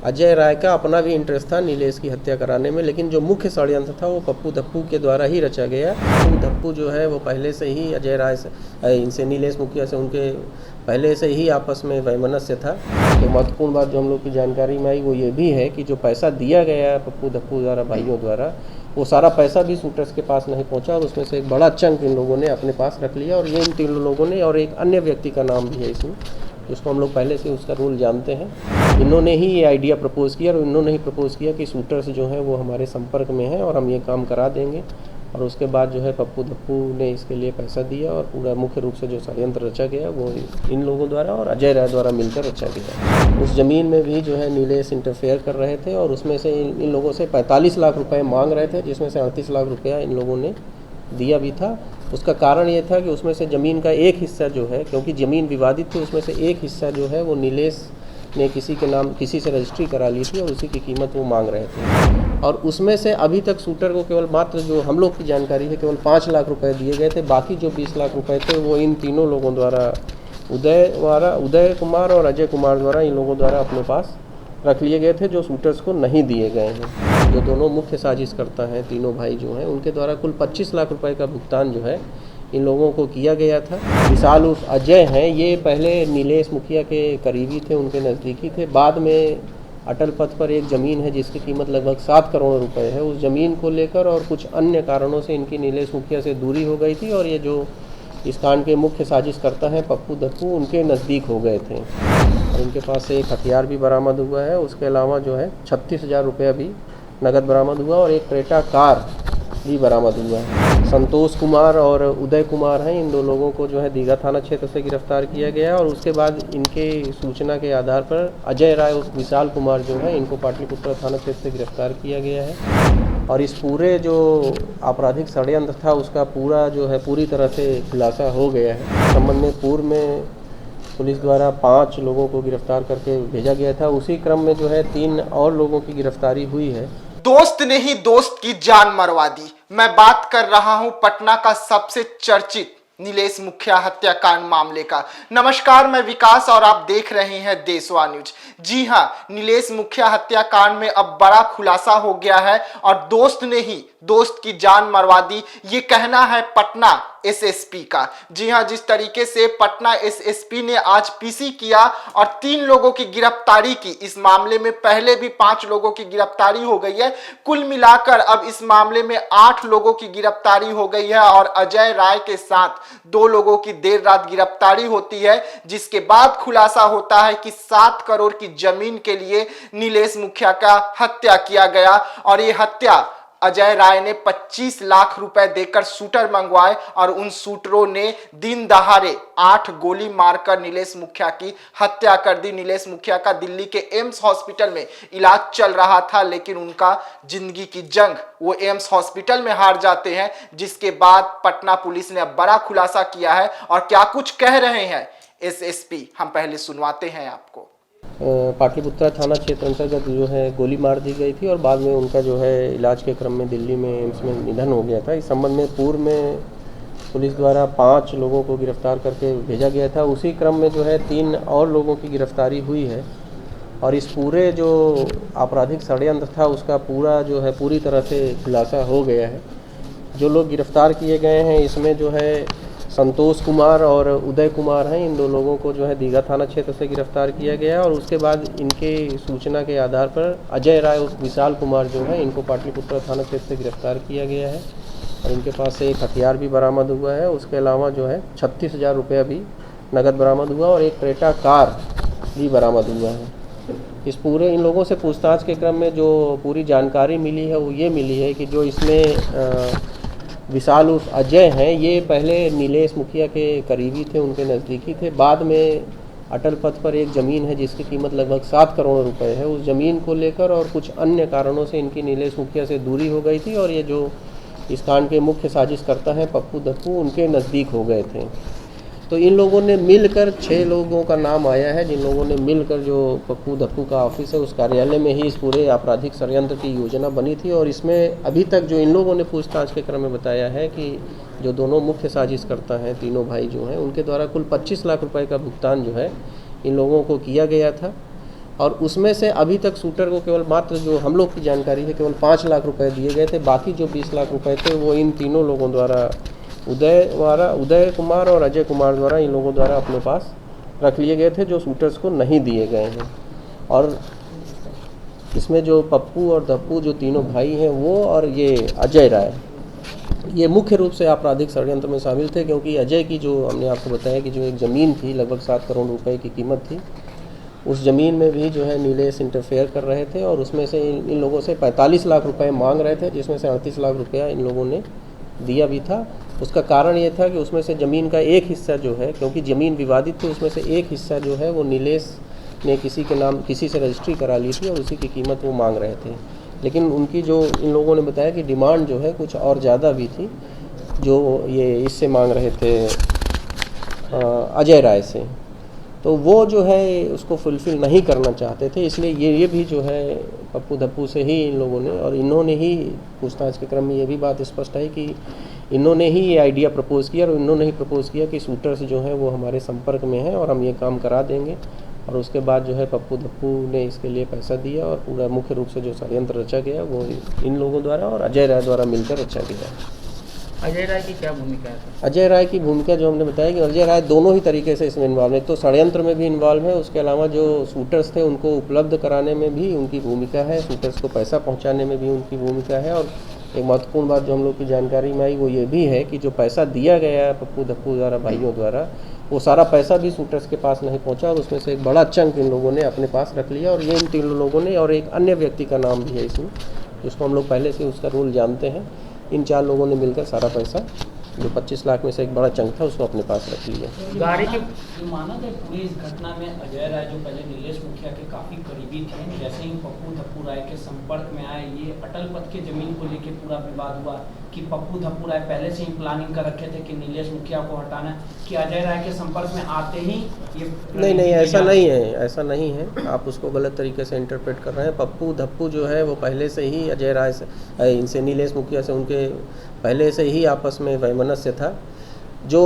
अजय राय का अपना भी इंटरेस्ट था नीलेश की हत्या कराने में, लेकिन जो मुख्य षड्यंत्र था वो पप्पू धप्पू के द्वारा ही रचा गया। पप्पू धप्पू जो है वो पहले से ही अजय राय से इनसे नीलेश मुखिया से उनके पहले से ही आपस में वैमनस्य था। तो महत्वपूर्ण बात जो हम लोग की जानकारी में आई वो ये भी है कि जो पैसा दिया गया पप्पू धप्पू द्वारा भाइयों द्वारा, वो सारा पैसा भी शूटर्स के पास नहीं पहुंचा और उसमें से एक बड़ा चंक इन लोगों ने अपने पास रख लिया। और ये इन 3 लोगों ने, और एक अन्य व्यक्ति का नाम भी है इसमें, उसको हम लोग पहले से उसका रूल जानते हैं। इन्होंने ही ये आइडिया प्रपोज़ किया और इन्होंने ही प्रपोज़ किया कि शूटर्स जो हैं वो हमारे संपर्क में हैं और हम ये काम करा देंगे। और उसके बाद जो है पप्पू धप्पू ने इसके लिए पैसा दिया और पूरा मुख्य रूप से जो षड्यंत्र रचा गया वो इन लोगों द्वारा और अजय राय द्वारा मिलकर रचा गया। उस ज़मीन में भी जो है नीलेश इंटरफेयर कर रहे थे और उसमें से इन लोगों से 45 लाख रुपए मांग रहे थे, जिसमें से 38 लाख रुपया इन लोगों ने दिया भी था। उसका कारण ये था कि उसमें से ज़मीन का एक हिस्सा जो है, क्योंकि ज़मीन विवादित थी, उसमें से एक हिस्सा जो है वो नीलेश ने किसी के नाम किसी से रजिस्ट्री करा ली थी और उसी की कीमत वो मांग रहे थे। और उसमें से अभी तक शूटर को केवल मात्र जो हम लोग की जानकारी है केवल 5 लाख रुपए दिए गए थे। बाकी जो 20 लाख रुपए थे वो इन तीनों लोगों द्वारा, उदय कुमार और अजय कुमार द्वारा, इन लोगों द्वारा अपने पास रख लिए गए थे, जो शूटर्स को नहीं दिए गए हैं। जो दोनों मुख्य साजिश करता हैं, तीनों भाई जो हैं, उनके द्वारा कुल 25 लाख रुपए का भुगतान जो है इन लोगों को किया गया था। विशाल उर्फ अजय हैं, ये पहले नीलेश मुखिया के करीबी थे, उनके नज़दीकी थे। बाद में अटल पथ पर एक ज़मीन है जिसकी कीमत लगभग 7 करोड़ रुपए है, उस ज़मीन को लेकर और कुछ अन्य कारणों से इनकी नीलेश मुखिया से दूरी हो गई थी और ये जो इस कांड के मुख्य साजिश करता है पप्पू धप्पू, उनके नज़दीक हो गए थे। और इनके पास से एक हथियार भी बरामद हुआ है। उसके अलावा जो है 36,000 रुपया भी नगद बरामद हुआ और एक क्रेटा कार भी बरामद हुआ है। संतोष कुमार और उदय कुमार हैं, इन 2 लोगों को जो है दीघा थाना क्षेत्र से गिरफ्तार किया गया और उसके बाद इनके सूचना के आधार पर अजय राय और विशाल कुमार जो है इनको पाटलिपुत्र थाना क्षेत्र से गिरफ्तार किया गया है। और इस पूरे जो आपराधिक षड्यंत्र था उसका पूरा जो है पूरी तरह से खुलासा हो गया है। इस संबंध में पूर्व में पुलिस द्वारा 5 लोगों को गिरफ्तार करके भेजा गया था। उसी क्रम में जो है 3 और लोगों की गिरफ्तारी हुई है। दोस्त ने ही दोस्त की जान मरवा दी। मैं बात कर रहा हूं पटना का सबसे चर्चित नीलेश मुखिया हत्याकांड मामले का। नमस्कार, मैं विकास और आप देख रहे हैं देशवा न्यूज। जी हां, नीलेश मुखिया हत्याकांड में अब बड़ा खुलासा हो गया है और दोस्त ने ही दोस्त की जान मरवा दी, ये कहना है पटना एसएसपी का। जी हां, जिस तरीके से पटना एसएसपी ने आज पीसी किया और 3 लोगों की गिरफ्तारी की, इस मामले में पहले भी 5 लोगों की गिरफ्तारी हो गई है। कुल मिलाकर अब इस मामले में 8 लोगों की गिरफ्तारी हो गई है और अजय राय के साथ 2 लोगों की देर रात गिरफ्तारी होती है, जिसके बाद खुलासा होता है कि 7 करोड़ की जमीन के लिए नीलेश मुखिया का हत्या किया गया और ये हत्या अजय राय ने 25 लाख रुपए देकर शूटर मंगवाए और उन शूटरों ने दिन दहाड़े 8 गोली मारकर नीलेश मुखिया की हत्या कर दी। नीलेश मुखिया का दिल्ली के एम्स हॉस्पिटल में इलाज चल रहा था, लेकिन उनका जिंदगी की जंग वो एम्स हॉस्पिटल में हार जाते हैं, जिसके बाद पटना पुलिस ने अब बड़ा खुलासा किया है। और क्या कुछ कह रहे हैं एसएसपी, हम पहले सुनवाते हैं आपको। पाटलिपुत्रा थाना क्षेत्र अंतर्गत जो है गोली मार दी गई थी और बाद में उनका जो है इलाज के क्रम में दिल्ली में एम्स में निधन हो गया था। इस संबंध में पूर्व में पुलिस द्वारा 5 लोगों को गिरफ्तार करके भेजा गया था। उसी क्रम में जो है 3 और लोगों की गिरफ्तारी हुई है और इस पूरे जो आपराधिक षड्यंत्र था उसका पूरा जो है पूरी तरह से खुलासा हो गया है। जो लोग गिरफ्तार किए गए हैं इसमें जो है संतोष कुमार और उदय कुमार हैं, इन 2 लोगों को जो है दीघा थाना क्षेत्र से गिरफ्तार किया गया और उसके बाद इनके सूचना के आधार पर अजय राय और विशाल कुमार जो है इनको पाटलिपुत्र थाना क्षेत्र से गिरफ्तार किया गया है और इनके पास से एक हथियार भी बरामद हुआ है। उसके अलावा जो है 36,000 रुपया भी नगद बरामद हुआ और एक क्रेटा कार भी बरामद हुआ है। इस पूरे इन लोगों से पूछताछ के क्रम में जो पूरी जानकारी मिली है वो ये मिली है कि जो इसमें विशाल उर्फ अजय हैं, ये पहले नीलेश मुखिया के करीबी थे, उनके नज़दीकी थे। बाद में अटल पथ पर एक ज़मीन है जिसकी कीमत लगभग 7 करोड़ रुपए है, उस ज़मीन को लेकर और कुछ अन्य कारणों से इनकी नीलेश मुखिया से दूरी हो गई थी और ये जो इस कांड के मुख्य साजिश करता है पप्पू धप्पू, उनके नज़दीक हो गए थे। तो इन लोगों ने मिलकर 6 लोगों का नाम आया है, जिन लोगों ने मिलकर जो पप्पू धप्पू का ऑफिस है उस कार्यालय में ही इस पूरे आपराधिक षड्यंत्र की योजना बनी थी। और इसमें अभी तक जो इन लोगों ने पूछताछ के क्रम में बताया है कि जो दोनों मुख्य साजिश करता हैं, तीनों भाई जो हैं, उनके द्वारा कुल 25 लाख रुपए का भुगतान जो है इन लोगों को किया गया था। और उसमें से अभी तक शूटर को केवल मात्र जो हम लोग की जानकारी है केवल 5 लाख रुपए दिए गए थे। बाकी जो 20 लाख रुपए थे वो इन तीनों लोगों द्वारा उदय कुमार और अजय कुमार द्वारा इन लोगों द्वारा अपने पास रख लिए गए थे, जो शूटर्स को नहीं दिए गए हैं। और इसमें जो पप्पू और धप्पू जो तीनों भाई हैं वो और ये अजय राय, ये मुख्य रूप से आपराधिक षड्यंत्र में शामिल थे, क्योंकि अजय की जो हमने आपको बताया कि जो एक ज़मीन थी लगभग 7 करोड़ रुपए की कीमत थी, उस ज़मीन में भी जो है नीलेश इंटरफेयर कर रहे थे और उसमें से इन लोगों से 45 लाख रुपए मांग रहे थे, जिसमें से 38 लाख रुपया इन लोगों ने दिया भी था। उसका कारण ये था कि उसमें से ज़मीन का एक हिस्सा जो है, क्योंकि ज़मीन विवादित थी, उसमें से एक हिस्सा जो है वो नीलेश ने किसी के नाम किसी से रजिस्ट्री करा ली थी और उसी की कीमत वो मांग रहे थे। लेकिन उनकी जो इन लोगों ने बताया कि डिमांड जो है कुछ और ज़्यादा भी थी, जो ये इससे मांग रहे थे अजय राय से। तो वो जो है उसको फुलफ़िल नहीं करना चाहते थे, इसलिए ये भी जो है पप्पू धप्पू से ही इन लोगों ने, और इन्होंने ही पूछताछ के क्रम में ये भी बात स्पष्ट है कि इन्होंने ही ये आइडिया प्रपोज़ किया और इन्होंने ही प्रपोज़ किया कि शूटर्स जो हैं वो हमारे संपर्क में हैं और हम ये काम करा देंगे। और उसके बाद जो है पप्पू धप्पू ने इसके लिए पैसा दिया और पूरा मुख्य रूप से जो षड्यंत्र रचा गया वो इन लोगों द्वारा और अजय राय द्वारा मिलकर रचा गया। अजय राय की क्या भूमिका है? अजय राय की भूमिका जो हमने बताया कि अजय राय दोनों ही तरीके से इसमें इन्वॉल्व है, तो षड्यंत्र में भी इन्वॉल्व है, उसके अलावा जो शूटर्स थे उनको उपलब्ध कराने में भी उनकी भूमिका है, शूटर्स को पैसा पहुंचाने में भी उनकी भूमिका है। और एक महत्वपूर्ण बात जो हम लोग की जानकारी में आई वो ये भी है कि जो पैसा दिया गया है पप्पू धप्पू द्वारा भाइयों द्वारा, वो सारा पैसा भी शूटर्स के पास नहीं पहुंचा और उसमें से एक बड़ा चंक इन लोगों ने अपने पास रख लिया। और ये इन तीनों लोगों ने, और एक अन्य व्यक्ति का नाम भी है इसमें जिसको हम लोग पहले से उसका रोल जानते हैं, इन 4 लोगों ने मिलकर सारा पैसा जो 25 लाख में से एक बड़ा चंक था उसको अपने पास रख लिया। गाड़ी की माना जाए पूरी इस घटना में अजय राय जो पहले नीलेश मुखिया के काफी करीबी थे, जैसे ही पप्पू धप्पू राय के संपर्क में आए, ये अटल पथ के जमीन को लेकर पूरा विवाद हुआ कि पप्पू धप्पू राय पहले से ही प्लानिंग कर रखे थे कि नीलेश मुखिया को हटाना, कि अजय राय के संपर्क में आते ही ये नहीं ऐसा नहीं है, ऐसा नहीं है, आप उसको गलत तरीके से इंटरप्रेट कर रहे हैं। पप्पू धप्पू जो है वो पहले से ही अजय राय से, इनसे नीलेश मुखिया से उनके पहले से ही आपस में वैमनस्य था। जो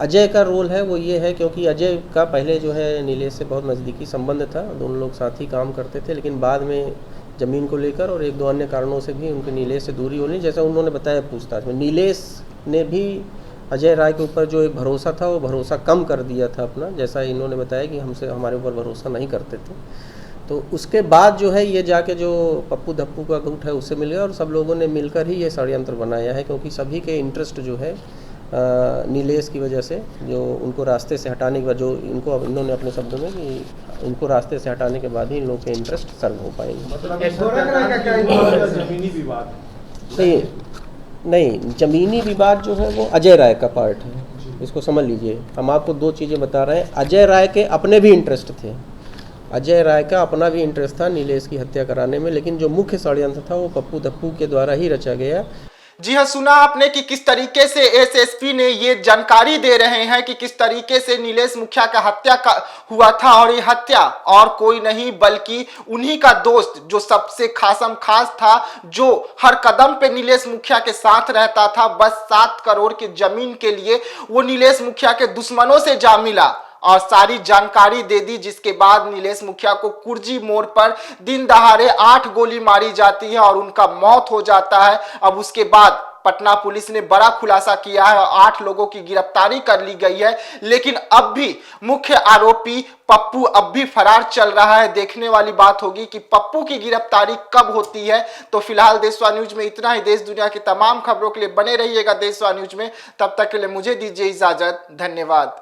अजय का रोल है वो ये है क्योंकि अजय का पहले जो है नीलेश से बहुत नज़दीकी संबंध था, दोनों लोग साथ ही काम करते थे, लेकिन बाद में ज़मीन को लेकर और 1-2 अन्य कारणों से भी उनके नीलेश से दूरी होनी, जैसा उन्होंने बताया पूछताछ में। नीलेश ने भी अजय राय के ऊपर जो एक भरोसा था वो भरोसा कम कर दिया था अपना, जैसा इन्होंने बताया कि हमारे ऊपर भरोसा नहीं करते थे। तो उसके बाद जो है ये जाके जो पप्पू धप्पू का गुट है उससे मिल गया और सब लोगों ने मिलकर ही ये षड्यंत्र बनाया है, क्योंकि सभी के इंटरेस्ट जो है नीलेश की वजह से, जो उनको रास्ते से हटाने के बाद, जो इन्होंने अपने शब्दों में कि इनको रास्ते से हटाने के बाद ही इन लोगों के इंटरेस्ट सर्व हो पाएंगे। नहीं, ज़मीनी विवाद जो है वो अजय राय का पार्ट है, इसको समझ लीजिए। हम आपको 2 चीज़ें बता रहे हैं। अजय राय के अपने भी इंटरेस्ट थे, अजय राय का अपना भी इंटरेस्ट था नीलेश की हत्या कराने में, लेकिन जो मुख्य षड्यंत्र था वो पप्पू धप्पू के द्वारा ही रचा गया। जी हाँ, सुना आपने कि किस तरीके से एसएसपी ने ये जानकारी दे रहे हैं कि किस तरीके से नीलेश मुखिया का हत्या हुआ था, और ये हत्या और कोई नहीं बल्कि उन्हीं का दोस्त जो सबसे खासम खास था, जो हर कदम पे नीलेश मुखिया के साथ रहता था, बस 7 करोड़ की जमीन के लिए वो नीलेश मुखिया के दुश्मनों से जा मिला और सारी जानकारी दे दी, जिसके बाद नीलेश मुखिया को कुर्जी मोड़ पर दिन दहाड़े 8 गोली मारी जाती है और उनका मौत हो जाता है। अब उसके बाद पटना पुलिस ने बड़ा खुलासा किया है और 8 लोगों की गिरफ्तारी कर ली गई है, लेकिन अब भी मुख्य आरोपी पप्पू अब भी फरार चल रहा है। देखने वाली बात होगी कि पप्पू की गिरफ्तारी कब होती है। तो फिलहाल देशवा न्यूज में इतना ही। देश दुनिया की तमाम खबरों के लिए बने रहिएगा देशवा न्यूज में। तब तक के लिए मुझे दीजिए इजाजत। धन्यवाद।